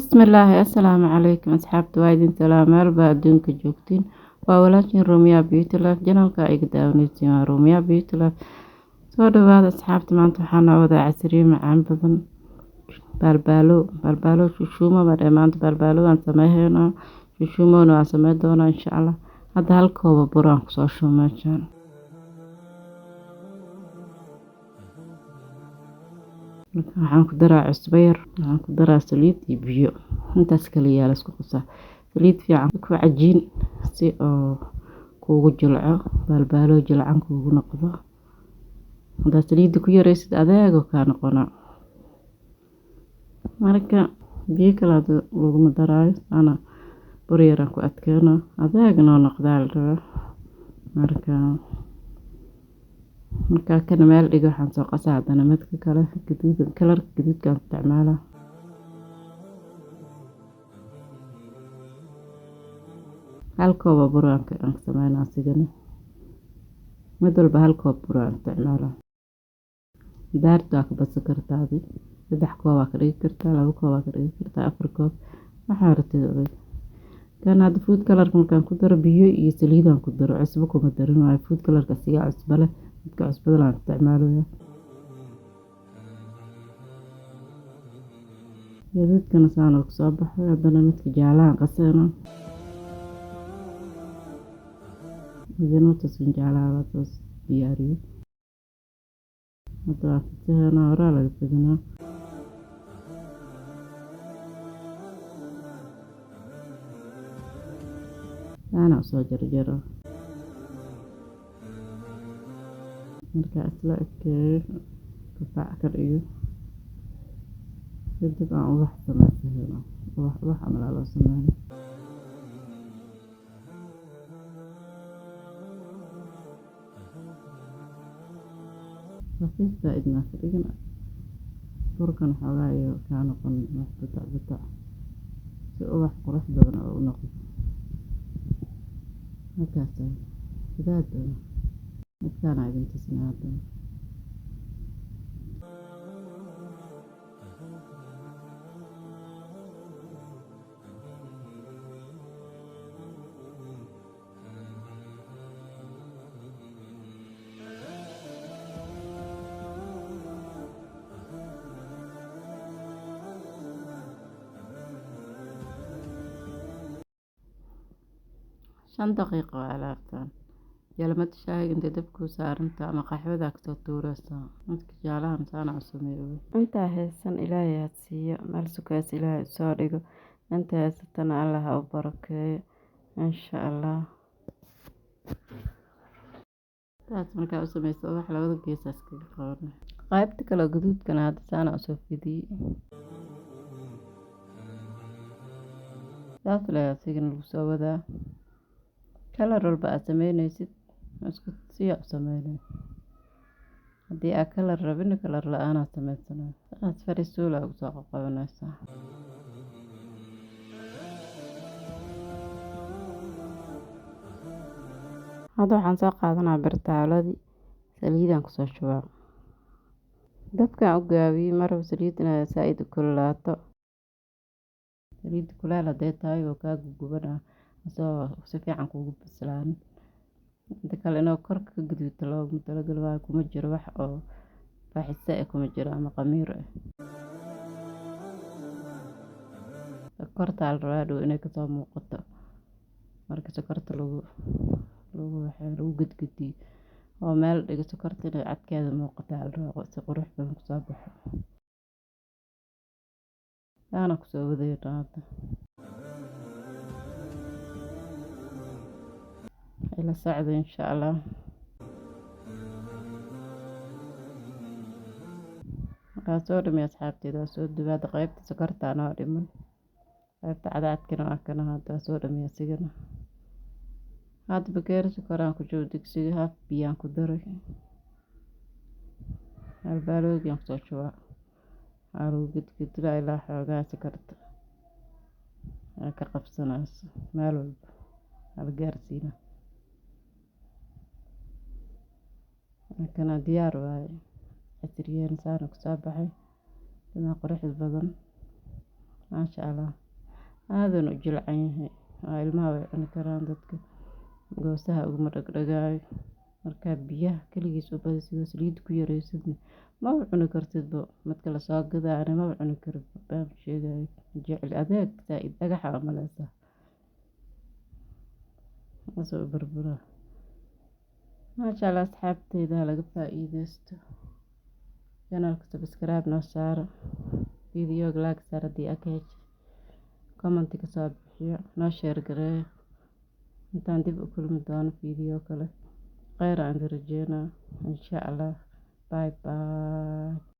Bismillaahi assalaamu calaykum asxaabta waa idin salaam meel baa adduunka joogtiin waa walaashin Rumiya Beauty Life janalka ay daawanaysiin waa Rumiya Beauty Life soo dhawaada asxaabta maanta waxaan wadaa casriye macaan badan balbalo shushuuma maanta balbalo aan sameeynaa shushuumona waan sameyn doonaa insha Allah hadda hal koob bur aan kusoo shumeeyaan waxaan ku daraa cusbo yar waxaan ku daraa saliid iyo biyo intaas kaliya la isku qasaa saliid fiican ku cajiin si oo kuugu jilco balbalo jilcan kuugu noqdo hada saliid ku yareysid adeego ka noqona marka biyo kala lagu daraayo ana bur yar ku adkeeno adeegna noqdaa la marka kana meel dhigo waxaan soo qasaa hadana midka kale kalarka gaduudka isticmaala hal koob bur aan sameeynaa sigana mid walba hal koob bur aan isticmaala daarta ka bas kartaa 3 koob ka dhigi kartaa 2 koob ka dhigi kartaa 4 koob waxa rabtid kana food color markaan ku daro biyo iyo saliid aan ku daro cusbo kuma darin waa food color ka siga cusbo leh midka cusbada la isticmaalayo gaduudkana saan oo soo baxay hadana midka jaalaha qaseeno idinoo tasin jaalaha toos diyaariyo hadda fitina hore la fitina أنا أصلا جرجرة مركا أسلق قطع كريو يدب عن واحد سماسة هنا واحد عمل على سمانة خفيف زائدنا فريقنا بركن حوايا كانوا قن بتاع سؤال قرص بدنا ونقص هكذا كذا كان عايزين تسمع شن دقيقة على أفتان جلمت الشاي انت دبكو سارنتا أما قحوة ذاك تطورسا انت جالها مسانا عصمي انت هيسان إلهي هاتسية مالسوكاس إلهي ساريقو انت هيستان الله أباركي إن شاء الله تاس مركا عصمي صباح لو ذا قيساس كيقارن قايبتك لو قدود كان هذا سانا عصوفي دي تاس لا يسيقن الوسوة ذا كلر walba sameynaysid isku si sameeyay hadii aad kala rabin kalar la'aan aad sameeysan aad fariisuula ugu soo qabanaysa hada waxaan soo qaadanaa birtaaladii saliidaan ku soo shubaa dabka u gaabiyo mar saliidna saaid u kululaato saliid kulul haday tahay oo ka gubana soo si fiican kugu bislaan inta kale inoo korka gaduudta loogu talagalay waa kuma jiro wax oo faaxisa ah kuma jiro ama qamiir ah korta alraado inay ka soo muuqato marka sokorta lagu gudgudi oo meel dhiga sokorta inay cadkeeda muuqato alraado si qurux badan ku soo baxo ana ku soo waday raada إلى سعد إن شاء الله أسود من أصحابتي إذا أسود بعد غيبت سكرت أنا ودمن غيبت عدد كنا هذا أسود من سجنا هذا بكير سكران كجود دكسيها بيان كدرك البالو ينقص شوى عارو قد لا إله حاجة سكرت كقبسنا مالو الجارسينا كان ديار واي casriyeyn saan ku soo baxay sida qurux badan ما شاء الله هذا نجل عينه ilmaha way cuni karaan dadka goosaha ugu dhagdhagaayo marka biyaha kaligiis u badisido saliid ku yareysidna ma cuni kartid marka la soo gadaa ma cuni kartid baan sheegay jecel adeeg saaid dhagaxa amaleysa asoo burbura ma sha Allah asxaabteyda laga faa'iideysto channelka subscribe noo saaro video like saar hadii aad ka heshay comment ka soo bixiyo noo share gareeyo intaan dib u kulmi doono video kale khayr aan rajeynaa insha Allah bye bye